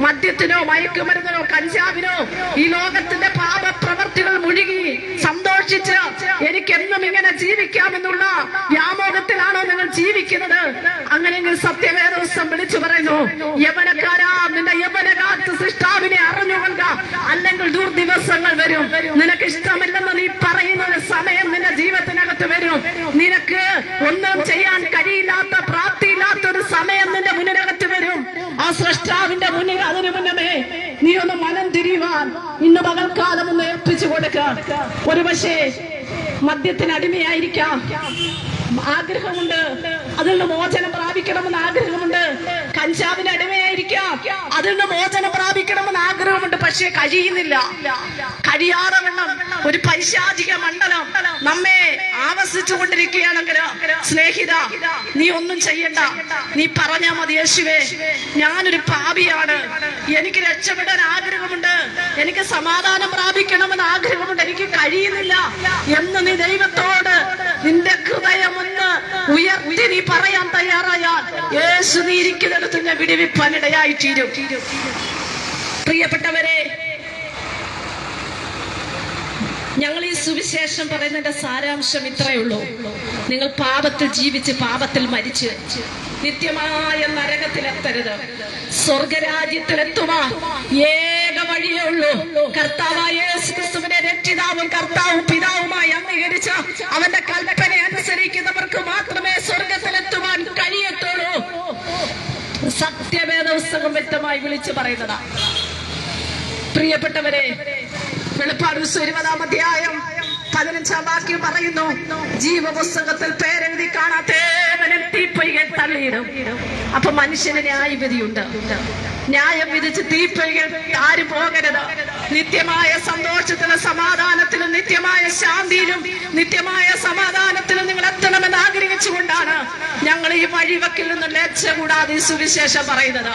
മദ്യത്തിനോ മയക്കുമരുന്നിനോ കഞ്ചാവിനോ ഈ ലോകത്തിന്റെ പാപപ്രവർത്തികൾ മുഴുകി സന്തോഷിച്ച് എനിക്കെന്നും ഇങ്ങനെ ജീവിക്കാമെന്നുള്ള വ്യാമോഹത്തിലാണോ നിങ്ങൾ ജീവിക്കുന്നത്? അങ്ങനെയെങ്കിൽ സത്യവേദോസം വിളിച്ചു പറയുന്നു, യവനക്കാരാ, നിന്റെ യവനകാലത്ത് സൃഷ്ടാവിനെ അറിഞ്ഞുകൊള്ളുക, അല്ലെങ്കിൽ ദുർദിവസങ്ങൾ വരും. നിനക്ക് ഇഷ്ടമില്ലെന്ന് നീ പറയുന്ന ഒരു സമയം നിന്റെ ജീവിതത്തിനകത്ത് വരും. നിനക്ക് ഒന്നും ചെയ്യാൻ കഴിയില്ലാത്ത, പ്രാപ്തിയില്ലാത്ത ഒരു സമയം നിന്റെ മുന്നിനകത്ത് വരും. ആ സൃഷ്ടാവിന്റെ മുന്നിൽ അതിനു മുന്നമേ നീ ഒന്ന് മനം തിരിയുവാൻ ഇന്ന് പകൽക്കാലം ഒന്ന് ഏൽപ്പിച്ചു കൊടുക്കുക. ഒരുപക്ഷെ മദ്യത്തിന് അടിമയായിരിക്കാം, ആഗ്രഹമുണ്ട്, അതിൽ നിന്ന് മോചനം പ്രാപിക്കണമെന്ന് ആഗ്രഹമുണ്ട്. കഞ്ചാവിന് അടിമയായിരിക്കാം, അതിൽ നിന്ന് മോചനം പ്രാപിക്കണമെന്ന് ആഗ്രഹമുണ്ട്. പക്ഷെ കഴിയുന്നില്ല. കഴിയാതെ വണ്ണം ഒരു പൈശാചിക മണ്ഡലം നമ്മെ ആവസിച്ചുകൊണ്ടിരിക്കുകയാണെങ്കിൽ സ്നേഹിത, നീ ഒന്നും ചെയ്യണ്ട. നീ പറഞ്ഞാ മതി, യേശുവേ, ഞാനൊരു പാപിയാണ്, എനിക്ക് രക്ഷപ്പെടാൻ ആഗ്രഹമുണ്ട്, എനിക്ക് സമാധാനം പ്രാപിക്കണമെന്ന് ആഗ്രഹമുണ്ട്, എനിക്ക് കഴിയുന്നില്ല എന്ന് നീ ദൈവത്തോട് നിന്റെ ഹൃദയം ഒന്ന് ഉയർത്തി നീ പറയാൻ തയ്യാറായാൽ യേശു നീ ഇരിക്കുന്നിടത്ത് ഞാൻ വിടിവിപ്പാനിടയായി തീരും. പ്രിയപ്പെട്ടവരെ, ഞങ്ങൾ ഈ സുവിശേഷം പറയുന്നതിന്റെ സാരാംശം ഇത്രയേ ഉള്ളൂ. നിങ്ങൾ പാപത്തിൽ ജീവിച്ച് പാപത്തിൽ മരിച്ച് നിത്യമായ നരകത്തിലെത്തരുത്. സ്വർഗരാജ്യത്തിലെത്തുവാൻ ഏക വഴിയേ ഉള്ളൂ. കർത്താവായ യേശു ക്രിസ്തുവിനെ രക്ഷിതാവും കർത്താവും പിതാവുമായി അംഗീകരിച്ച അവന്റെ കൽപ്പന അനുസരിക്കുന്നവർക്ക് മാത്രമേ സ്വർഗത്തിലെത്തുവാൻ കഴിയത്തുള്ളൂ. സത്യവേദപുസ്തകം വ്യക്തമായി വിളിച്ചു പറയുന്നതാണ്. പ്രിയപ്പെട്ടവരെ, വെളിപ്പാട് 20-ാം അധ്യായം 15-ാം വാക്യം പറയുന്നു, ജീവപുസ്തകത്തിൽ പേരെഴുതി കാണാത്തവനെ തീപ്പൊയ്കയിൽ തള്ളിയിടും. അപ്പൊ മനുഷ്യന് ന്യായവിധിയുണ്ട്. ന്യായം വിധിച്ച് തീപ്പൊയ്കയിൽ ആരും പോകരുത്. നിത്യമായ സന്തോഷത്തിലും സമാധാനത്തിലും നിത്യമായ ശാന്തിയിലും നിത്യമായ സമാധാനത്തിലും നിങ്ങൾ എത്തണമെന്ന് ആഗ്രഹിച്ചുകൊണ്ടാണ് ഞങ്ങൾ ഈ വഴിവക്കിൽ നിന്ന് ലജ്ജ കൂടാതെ സുവിശേഷം പറയുന്നത്.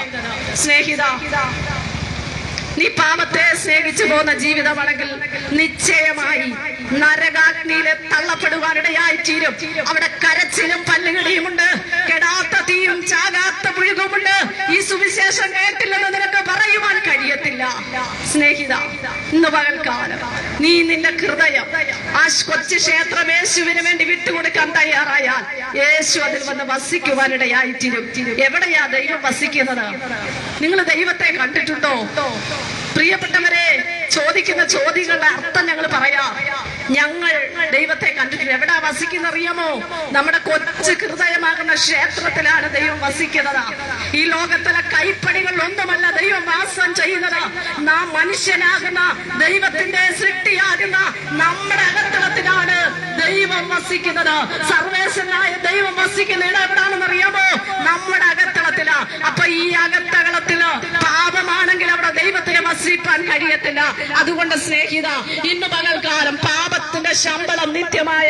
സ്നേഹിത, നീ പാപത്തെ സ്നേഹിച്ചു പോകുന്ന ജീവിതമാണെങ്കിൽ നിശ്ചയമായി നരകാഗ്നിയിലെ തള്ളപ്പെടുവാനിടയായി തീരും. അവിടെ കരച്ചിലും പല്ലുകടിയുമുണ്ട്, കെടാത്ത തീയും ചാകാത്ത പുഴുകുമുണ്ട്. ഈ സുവിശേഷം കേട്ടില്ലെന്ന് നിനക്ക് പറയുവാൻ കഴിയത്തില്ല. സ്നേഹിത, ഇന്ന് പകൽക്കാലം നീ നിന്റെ ഹൃദയം ആ കൊച്ചു ക്ഷേത്രം യേശുവിന് വേണ്ടി വിട്ടുകൊടുക്കാൻ തയ്യാറായാൽ യേശു അതിൽ വന്ന് വസിക്കുവാനിടയായി തീരും. എവിടെയാ ദൈവം വസിക്കുന്നത്? നിങ്ങൾ ദൈവത്തെ കണ്ടിട്ടുണ്ടോ? പ്രിയപ്പെട്ടവരെ, ചോദിക്കുന്ന ചോദ്യങ്ങളുടെ അർത്ഥം ഞങ്ങൾ പറയാം. ഞങ്ങൾ ദൈവത്തെ കണ്ടിട്ടില്ല. എവിടാ വസിക്കുന്ന അറിയാമോ? നമ്മുടെ കൊച്ചു ഹൃദയമാകുന്ന ക്ഷേത്രത്തിലാണ് ദൈവം വസിക്കുന്നത്. ഈ ലോകത്തിലെ കൈപ്പണികളിലൊന്നുമല്ല ദൈവം വാസം ചെയ്യുന്നത്. നാം മനുഷ്യനാകുന്ന ദൈവത്തിന്റെ സൃഷ്ടിയാകുന്ന നമ്മുടെ അകത്തളത്തിലാണ് ദൈവം വസിക്കുന്നത്. സർവേശ്വരനായ ദൈവം വസിക്കുന്ന ഇടം എവിടാണെന്ന് അറിയാമോ? നമ്മുടെ അകത്തളത്തില്. അപ്പൊ ഈ അകത്തളത്തില് പാപമാണെങ്കിൽ അവിടെ ദൈവത്തിന് വസിപ്പാൻ കഴിയത്തില്ല. അതുകൊണ്ട് സ്നേഹിത, ഇന്ന് പകൽക്കാലം പാപത്തിന്റെ ശമ്പളം നിത്യമായ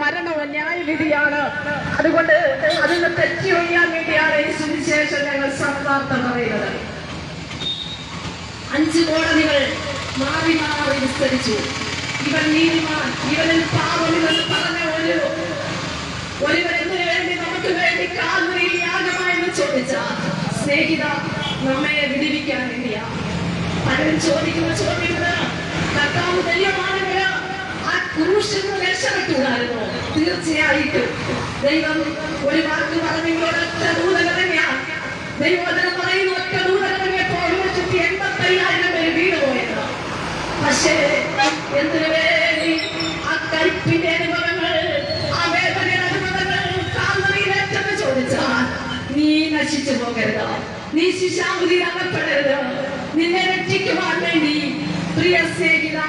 മരണവും ന്യായവിധിയാണ്. അതുകൊണ്ട് അതിന് തെറ്റി ഒഴിയാൻ വേണ്ടിയാണ് ഈ സുവിശേഷം ഞങ്ങൾ സത്വാർത്ത പറയുന്നത്. 5 കോടതികൾ മാറി മാറി വിസ്തരിച്ചു. ഇവൻ നീതിമാൻ, ഇവനിൽ പാപമില്ലെന്ന് പറഞ്ഞ ഒരുവരെന്തിനു വേണ്ടി നമുക്ക് വേണ്ടി കാൽവരിയാകുമെന്ന് ചോദിച്ച സ്നേഹിത, നമ്മെ വിടിവിക്കാൻ വേണ്ടിയാണ്. പലരും ചോദിക്കുന്ന ചോദ്യങ്ങൾ, കർത്താവ് ദൈവമാണെങ്കിൽ ആ ക്രൂശിൽ നിന്ന് രക്ഷപ്പെട്ടുണ്ടായിരുന്നു. തീർച്ചയായിട്ടും ദൈവം ഒരു വാക്ക് പറഞ്ഞെങ്കിൽ ഒരൊറ്റ ദൂതനിറങ്ങിയാണ്. ദൈവവചനം പറയുന്ന ഒറ്റ ദൂതനിറങ്ങിയപ്പോൾ 185,000 പേര് വീട് പോയത്. പക്ഷേ എന്തിനു വേണ്ടി ആ കയ്പിന്റെ അനുഭവങ്ങൾ, ആ വേദനയുടെ അനുഭവങ്ങൾ കാൽവരിയിലേക്കെന്ന് ചോദിച്ചാൽ നീ നശിച്ചു പോകരുത്, നീ ശിശാവധി അകപ്പെടരുത്. നിന്നെ രക്ഷിക്കുവാൻ വേണ്ടി പ്രിയ സ്നേഹിത,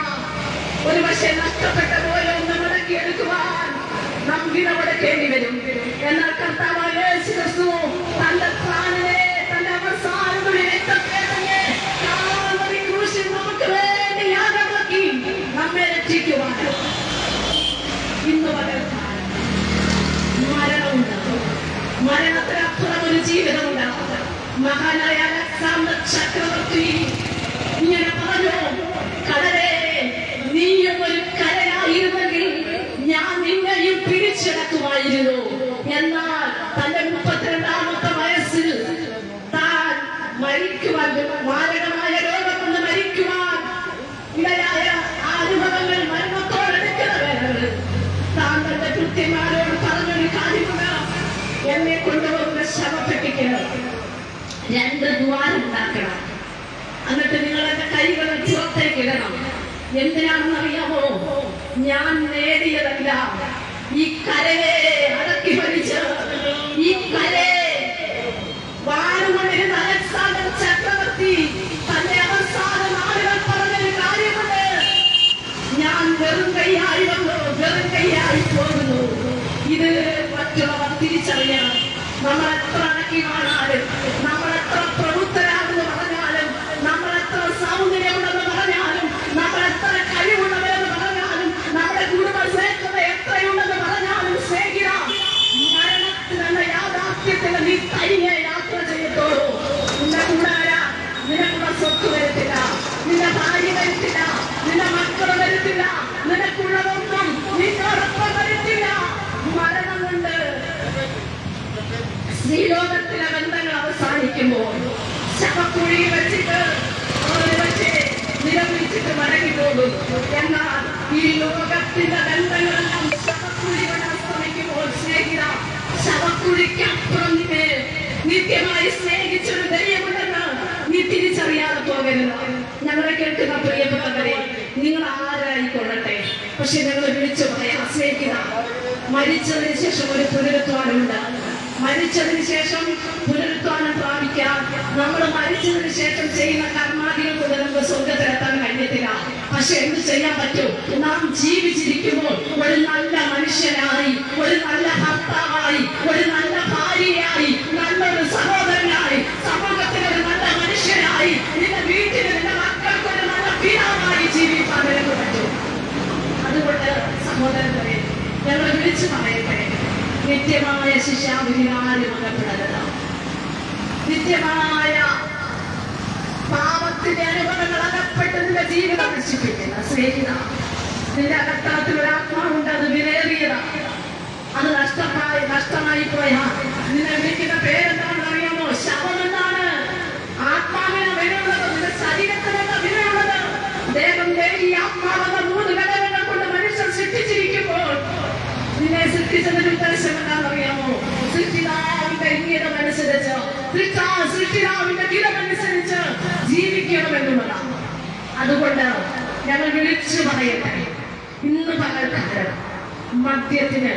ഒരു പക്ഷേ നഷ്ടപ്പെട്ട പോലെ ഒന്ന് മടക്കിയെടുക്കുവാൻ നമുക്ക് ഇടപെടേണ്ടി വരും. എന്നാൽ കർത്താവായ യേശു ക്രിസ്തു തന്റെ പ്രാണനെ, തന്റെ അവസാനങ്ങളെ കാൽവരി ക്രൂശിൽ നമുക്ക് വേണ്ടി യാഗമാക്കി നമ്മെ രക്ഷിക്കുവാൻ ഇന്ന് പകർത്താൻ മരണമുണ്ട്. മരണത്തിനപ്പുറം ഒരു ജീവിതമുണ്ട്. മഹാനായ അലക്സാണ്ടർ ചക്രവർത്തി ഇങ്ങനെ പറഞ്ഞു, കടലേ, നീയും ഒരു കരയായിരുന്നെങ്കിൽ ഞാൻ നിന്നെയും പിടിച്ചെടുക്കുമായിരുന്നു. എന്നാൽ തന്റെ 32ാമത്തെ വയസ്സിൽ താൻ മരിക്കുവാൻ, മാരകമായ രോഗം കൊണ്ട് മരിക്കുവാൻ ഇടയായ ആ അനുഭവങ്ങൾ മരണത്തോടെടുക്കുന്ന വേളകളിൽ താൻ തന്റെ കൃത്യന്മാരോട് പറഞ്ഞൊരു കാര്യമുണ്ട്, എന്നെ കൊണ്ടുപോകുന്ന ശവപ്പെട്ടിക്ക് 2 ദ്വാരം ഉണ്ടാക്കണം. എന്നിട്ട് നിങ്ങൾ എന്റെ കൈകൾ പുറത്തേക്ക് ഇടണം. എന്തിനാണെന്നറിയാമോ? ഞാൻ നേടിയതല്ല, ഈ കരയെ അടക്കി ഭരിച്ച്, ഈ കരയെ വാഴുകൊണ്ടിരുന്ന അലക്സാണ്ടർ ചക്രവർത്തി തന്റെ അവസാന നാളുകൾ പറഞ്ഞൊരു കാര്യമുണ്ട്, ഞാൻ വെറും കൈയായി വന്നു, വെറും കൈയായി പോകുന്നു. ഇത് മറ്റുള്ളവർ തിരിച്ചറിയണം. നമ്മൾ എത്ര അടക്കി കാണാനും, നമ്മൾ എത്ര പ്രവൃത്തരാണെന്ന് പറഞ്ഞാലും, നമ്മൾ എത്ര സൗന്ദര്യമുണ്ടെന്ന് പറഞ്ഞാലും, നമ്മൾ എത്ര കഴിവുള്ളവരെന്ന് പറഞ്ഞാലും, നമ്മുടെ കുടുംബ സ്നേഹത എത്രയുണ്ടെന്ന് പറഞ്ഞാലും, സ്നേഹിക്കാം, മരണത്തിനെന്ന യാഥാർത്ഥ്യത്തിൽ നീ തനിയെ യാത്ര ചെയ്യത്തോളൂ. നിന്റെ കൂടാര, നിനക്കുള്ള സ്വത്ത് വരത്തില്ല, നിന്റെ ഭാര്യ വരത്തില്ല, നിന്റെ മക്കൾ വരത്തില്ല, നിനക്കുള്ളതൊന്നും നിന്നോടൊപ്പം വരത്തില്ല. മരണം കൊണ്ട് സ്ത്രീലോകത്തിലെ ബന്ധങ്ങൾ അവസാനിക്കുമ്പോൾ ശവക്കുഴിയിൽ വെച്ചിട്ട് പക്ഷേ നിലവിളിച്ചിട്ട് മടങ്ങി പോകും. എന്നാൽ ഈ ലോകത്തിന്റെ ബന്ധങ്ങളെല്ലാം ശവക്കുഴികൾ അസ്തമിക്കുമ്പോൾ സ്നേഹിത, ശവക്കുഴിക്കപ്പുറം നിന്നെ നിത്യമായി സ്നേഹിച്ചൊരു ദൈവമുണ്ടെന്ന് നീ തിരിച്ചറിയാതെ പോകരുത്. ഞങ്ങളെ കേൾക്കുന്ന പ്രിയപ്പെട്ടവരെ, നിങ്ങൾ ആരായിക്കൊള്ളട്ടെ, പക്ഷെ ഞങ്ങൾ വിളിച്ചു പറയാം, സ്നേഹിത, മരിച്ചതിന് ശേഷം ഒരു പുനരുത്ഥാനമുണ്ട്. മരിച്ചതിന് ശേഷം പുനരുത്ഥാനം പ്രാപിക്കാം. നമ്മൾ മരിച്ചതിന് ശേഷം ചെയ്യുന്ന കർമാദികൾ കൊണ്ട് നമുക്ക് സ്വർഗത്തിലെത്താൻ കഴിയത്തില്ല. പക്ഷെ എന്ത് ചെയ്യാൻ പറ്റും? നാം ജീവിച്ചിരിക്കുമ്പോൾ ഒരു നല്ല മനുഷ്യനായി, ഒരു നല്ല ഭർത്താവായി, ഒരു നല്ല ഭാര്യയായി, നല്ലൊരു സഹോദരനായി, സമൂഹത്തിന് ഒരു നല്ല മനുഷ്യനായി, നിന്റെ വീട്ടിൽ നിന്റെ മക്കൾക്ക് ഒരു നല്ല പിതാവായി ജീവിക്കാൻ നിനക്ക് പറ്റും. അതുകൊണ്ട് സഹോദരന്മാരെ, ഞങ്ങൾ വിളിച്ചു പറയട്ടെ, നിത്യമായ ശിക്ഷാവിധിയാലും അകപ്പെടരുത്. നിത്യമായ പാപത്തിന്റെ അനുഭവങ്ങൾ അകപ്പെട്ട് നിന്റെ ജീവിതം നശിപ്പിക്കുന്ന സ്നേഹിത, നിന്റെ അകത്തളത്തിൽ ഒരു ആത്മാവുണ്ട്, അത് വിലയേറിയതാണ്. അത് നഷ്ടമായി പോയാൽ നിന്നെ വിളിക്കുന്ന പേരെന്താണെന്ന് അറിയാമോ? ശവമെന്നാണ്. ആത്മാവിന് വിലയുള്ളത്, നിന്റെ ശരീരത്തിനുള്ള വിലയുള്ളത്. ദേഹം, ദേഹി, ആത്മാവെന്ന 3 ഘടകങ്ങൾ കൊണ്ട് മനുഷ്യൻ സൃഷ്ടിച്ചിരിക്കുമ്പോൾ നിന്നെ സൃഷ്ടിച്ചതിന് ഉദ്ദേശം എന്താണെന്നറിയാമോ? സൃഷ്ടിതാവിന്റെ ഗീതമനുസരിച്ച്, സൃഷ്ടിതാവിന്റെ ഗീതമനുസരിച്ച് ജീവിക്കണമെന്നുള്ളതാണ്. അതുകൊണ്ട് ഞങ്ങൾ വിളിച്ചു പറയട്ടെ, ഇന്ന് പകൽക്കാലം മദ്യത്തിന്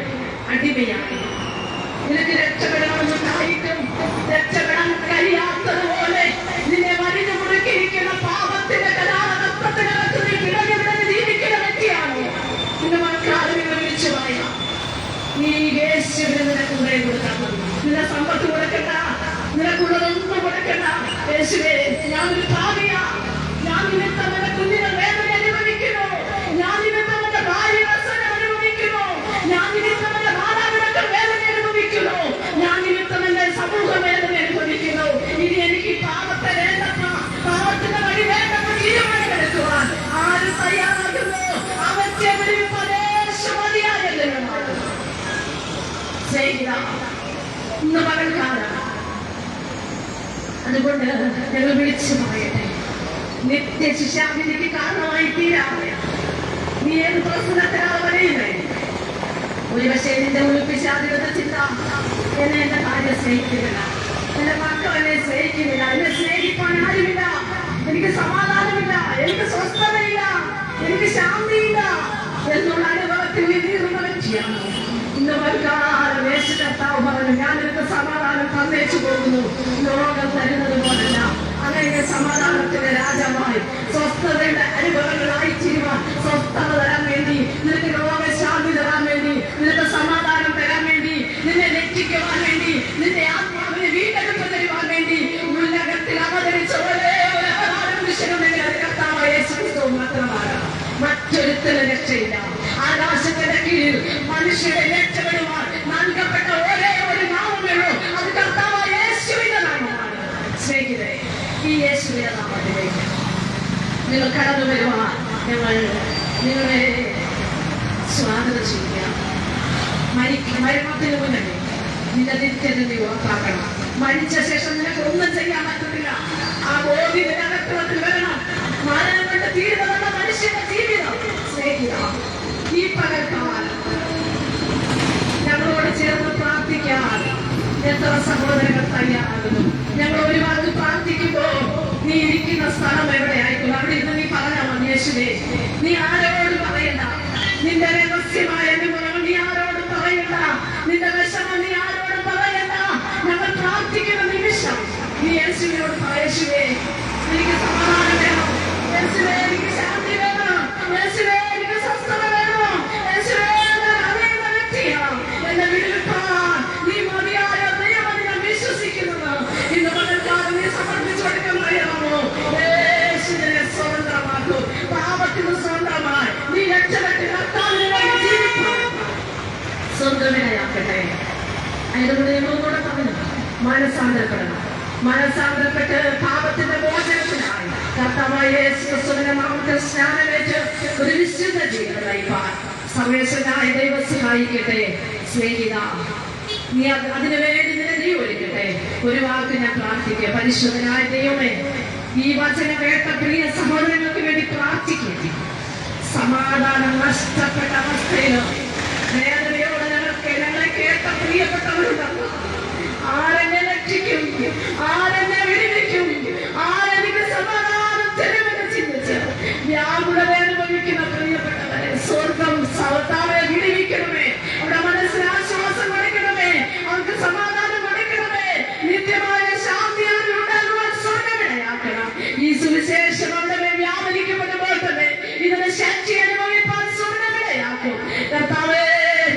അടിമയായി നിനക്ക് രക്ഷപ്പെടണമെന്നുണ്ടായിട്ടും രക്ഷപ്പെടാൻ കഴിയാത്തതുപോലെ നിന്നെ വലിഞ്ഞു മുറുക്കിയിരിക്കുന്ന പാപത്തിന്റെ കലാപത്രത്തിനകത്ത് നീ വിടഞ്ഞു ജീവിക്കുന്ന വ്യക്തിയാണ്. ഇന്ന് മഴക്കാലം നിങ്ങൾ വിളിച്ചു പറയാം, നീ യേശുവിന് നിനക്ക് ഉദയം കൊടുത്താൽ മതി. നിന്റെ സമ്പത്ത് കൊടുക്കണ്ട, നിനക്കുള്ളതൊന്നും കൊടുക്കണ്ട. യേശുവേ, ഞാനൊരു ഭാവിയാ, ഞാൻ നിമിത്തം എന്റെ കുഞ്ഞിനെ വേദന അനുഭവിക്കുന്നു, ഞാൻ നിമിത്തം എന്റെ ഭാര്യ അനുഭവിക്കുന്നു, ഞാൻ നിമിത്തം എന്റെ മാതാപിതാക്കൾ വേദന അനുഭവിക്കുന്നു, ഞാൻ നിമിത്തം എന്റെ സമൂഹം വേദന അനുഭവിക്കുന്നു. ഇനി എനിക്ക് പാപത്തെ വേണ്ടപ്പ, പാപത്തിന്റെ വഴി വേണ്ടപ്പ തീരുമാനമെടുക്കുവാൻ ആരും തയ്യാറാകുന്നു. അവന്റെ മതിയായ ഇന്ന് പകൽക്കാലം. അതുകൊണ്ട് ഞങ്ങൾ വിളിച്ചു പറയട്ടെ, നിത്യശിക്ഷാവിധിക്ക് കാരണമായി തീരാതെ നീ ഏത് പ്രശ്നത്തിലാണ് പറയുന്നത്? ഒരു പക്ഷേ നിന്റെ ഉൾപ്പിച്ചാതിരുന്ന ചിന്ത, എന്നെ എന്റെ ഭാര്യ സ്നേഹിക്കുന്നില്ല, എന്റെ മക്കൾ എന്നെ സ്നേഹിക്കുന്നില്ല, എന്നെ സ്നേഹിക്കാൻ ആരുമില്ല, എനിക്ക് സമാധാനമില്ല, എനിക്ക് സ്വസ്ഥതയില്ല, എനിക്ക് ശാന്തിയില്ല എന്നുള്ള അനുഭവത്തിൽ നീ തീർന്ന വ്യക്തിയാണ്. ഇന്ന് പൽക്കാലം യേശു കർത്താവ് പറഞ്ഞു, ഞാൻ നിനക്ക് സമാധാനം വന്നേച്ചു പോകുന്നു. ലോകം തരുന്നത് പോലല്ല. അങ്ങനെ സമാധാനത്തിന്റെ രാജാവായി സ്വസ്ഥതയുടെ അനുഭവങ്ങളായി തീരുവാൻ, സ്വസ്ഥത തരാൻ വേണ്ടി, നിനക്ക് രോഗശാന്തി തരാൻ വേണ്ടി, നിനക്ക് സമാധാനം തരാൻ വേണ്ടി, നിന്നെ രക്ഷിക്കുവാൻ വേണ്ടി, നിന്റെ ആത്മാവിനെ വീണ്ടെടുപ്പ് തരുവാൻ വേണ്ടി ഉലകത്തിൽ അവതരിച്ച ഒരേ ഒരു മനുഷ്യനും കർത്താവായ യേശു ക്രിസ്തു മാത്രമാണ്. മറ്റൊരുത്തരും രക്ഷയില്ല. ആകാശത്തിന്റെ കീഴിൽ മനുഷ്യരെ രക്ഷപ്പെടുവാൻ നൽകപ്പെട്ട ഒരേ ഒരു നാമമേയുള്ളൂ. അത് കർത്താവായ യേശുവിന്റെ നാമമാണ്. സ്നേഹിതരെ, ഈ യേശുവിന്റെ നാമത്തിലേക്ക് നിങ്ങൾ കടന്നു വരുവാൻ ഞങ്ങൾ നിങ്ങളെ സ്വാഗതം ചെയ്യുക. മരണത്തിന് മുന്നേ നിന്റെ നിത്യത നീ ഉറപ്പാക്കണം. മരിച്ച ശേഷം നിനക്ക് ഒന്നും ചെയ്യാൻ പറ്റത്തില്ല. ആ ബോധി നിലനിർത്തത്തിൽ വരണം. മരണം കൊണ്ട് തീരുന്നതല്ല മനുഷ്യന്റെ ജീവിതം. സ്നേഹിത, ഈ പകൽക്കാലം ഞങ്ങളോട് ചേർന്ന് പ്രാർത്ഥിക്കാൻ എത്ര സഹോദരങ്ങൾ തയ്യാറാകുന്നു. ഞങ്ങൾ ഒരു വാക്ക് പ്രാർത്ഥിക്കുമ്പോ നീ ഇരിക്കുന്ന സ്ഥലം എവിടെയായിരിക്കും അവിടെ ഇരുന്ന് നീ പറഞ്ഞാൽ മതി. യേശുവേ, നീ ആരോട് പറയണ്ട. നിന്റെ രഹസ്യമായ അനുഭവം നീ ആരോട് പറയണ്ട. നിന്റെ വിഷമം നീ ആരോട് പറയണ്ട. ഞങ്ങൾ പ്രാർത്ഥിക്കുന്ന നിമിഷം നീ യേശുവിനോട് യേശുവേ എനിക്ക് സമാധാനം വേണം, യേശുവേ എനിക്ക് ശാന്തി വേണം, യേശുവേ എനിക്ക് സ്വസ്ഥത വേണം, യേശുവേ ഞാൻ അറിയുന്ന വ്യക്തിയാണ്, എന്നെ വിടുവിപ്പാൻ നീ മതിയായ ദൈവം വിശ്വസിക്കുന്നത് ഇന്ന് പകൽക്കാലം നീ സമർപ്പിച്ചു കൊടുക്കാൻ കഴിയാമോ? യേശുവിനെ സ്വതന്ത്രമാക്കും. പാപത്തിന് സ്വന്തമായി നീ രക്ഷപ്പെട്ട് കർത്താവിനെ ജീവിപ്പാൻ സ്വർഗ്ഗവിനയാക്കട്ടെ. അതിലൂടെ ഞങ്ങളോട് പറഞ്ഞു മനസ്സാന്തരപ്പെടണം. മനസ്സാന്തരപ്പെട്ട് പാപത്തിന്റെ മോചനത്തിനായി കർത്താവായ യേശു ക്രിസ്തുവിന്റെ നാമത്തിൽ സ്നാനമേറ്റ് ഒരു വിശുദ്ധ ജീവിതം നയിപ്പാൻ സർവേശ്വരനായ ദൈവം സഹായിക്കട്ടെ. സ്നേഹിത, നീ അതിനുവേണ്ടി നിന്നെ നീ ഒരുക്കട്ടെ. ഒരു വാക്ക് ഞാൻ പ്രാർത്ഥിക്കുക. പരിശുദ്ധനായ ദൈവമേ, ഈ വചനം കേട്ട പ്രിയ സഹോദരങ്ങൾക്ക് വേണ്ടി പ്രാർത്ഥിക്കുക. സമാധാനം നഷ്ടപ്പെട്ട അവസ്ഥയിലോ വേദനയോടെ ഞങ്ങളെ കേട്ട പ്രിയപ്പെട്ടവരുണ്ടല്ലോ, ആരെന്നെ രക്ഷിക്കും, ആരെന്നെ വിടുവിക്കും, ആരെനിക്ക് സമാധാനം തരുമെന്ന് ചിന്തിച്ച് വ്യാകുലത അനുഭവിക്കുന്ന പ്രിയപ്പെട്ടവരെ സ്വർഗം സൗത്താവെ വിടുവിക്കണമേ. അവിടെ മനസ്സിന് ആശ്വാസം കൊടുക്കണമേ, അവർക്ക് സമാധാനം കൊടുക്കണമേ. നിത്യമായ ശാന്തി ഉണ്ടാകുവാൻ സ്വർഗമിടയാക്കണം. ഈ സുവിശേഷം അവിടെ വ്യാപരിക്കപ്പെടുമ്പോൾ തന്നെ ഇതിന് ശക്തി അനുഭവിപ്പാൻ സ്വർഗമിടയാക്കും. കർത്താവേ,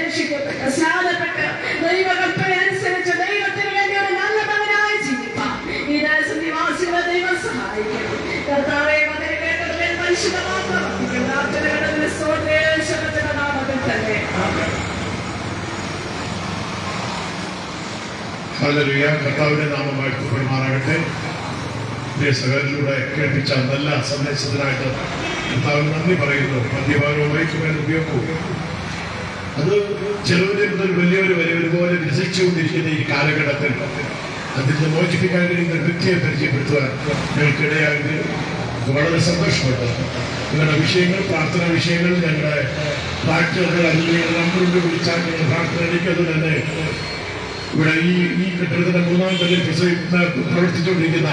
രക്ഷിക്കപ്പെട്ട സ്നാനപ്പെട്ട് ദൈവകൽപ്പന അനുസരിച്ച് ദൈവത്തിന് വേണ്ടി ഒരു നല്ല മകനായി ജീവിപ്പാൻ ഈ ദേശനിവാസികളെ ദൈവം സഹായിക്കണം. കർത്താവേ, മകനെ കേട്ടതിനെ പരിശുദ്ധമാക്കണം. പ്രാർത്ഥനകളുടെ സ്തോത്രേശ്വരത്തിന്റെ നാമത്തിൽ തന്നെ ഹല്ലേലൂയ. കർത്താവിന്റെ നാമം വാഴ്ത്തപ്പെടുമാറാകട്ടെ. സഹകരിലൂടെ കേൾപ്പിച്ച നല്ല സന്ദേശത്തിനായിട്ട് കർത്താവിന് നന്ദി പറയുന്നു. മദ്യപാനവുമായി ഉപയോഗവും അത് ചെറുതിൽ മുതൽ വലിയൊരു വരെ ഒരുപോലെ വികസിച്ചുകൊണ്ടിരിക്കുന്ന ഈ കാലഘട്ടത്തിൽ അതിന് മോചിപ്പിക്കാൻ കഴിയുന്ന വ്യക്തിയെ പരിചയപ്പെടുത്തുവാൻ ഞങ്ങൾക്കിടയായത് വളരെ സന്തോഷമുണ്ട്. നിങ്ങളുടെ വിഷയങ്ങൾ, പ്രാർത്ഥനാ വിഷയങ്ങൾ, ഞങ്ങളുടെ പ്രാർത്ഥനകൾ അല്ലെങ്കിൽ നമ്പറുണ്ട് വിളിച്ചാൽ ഞങ്ങൾ പ്രാർത്ഥന എനിക്കത് തന്നെ ഇവിടെ ഈ കെട്ടിടത്തിന്റെ 3-ാം തലത്തിൽ പ്രവർത്തിച്ചുകൊണ്ടിരിക്കുന്ന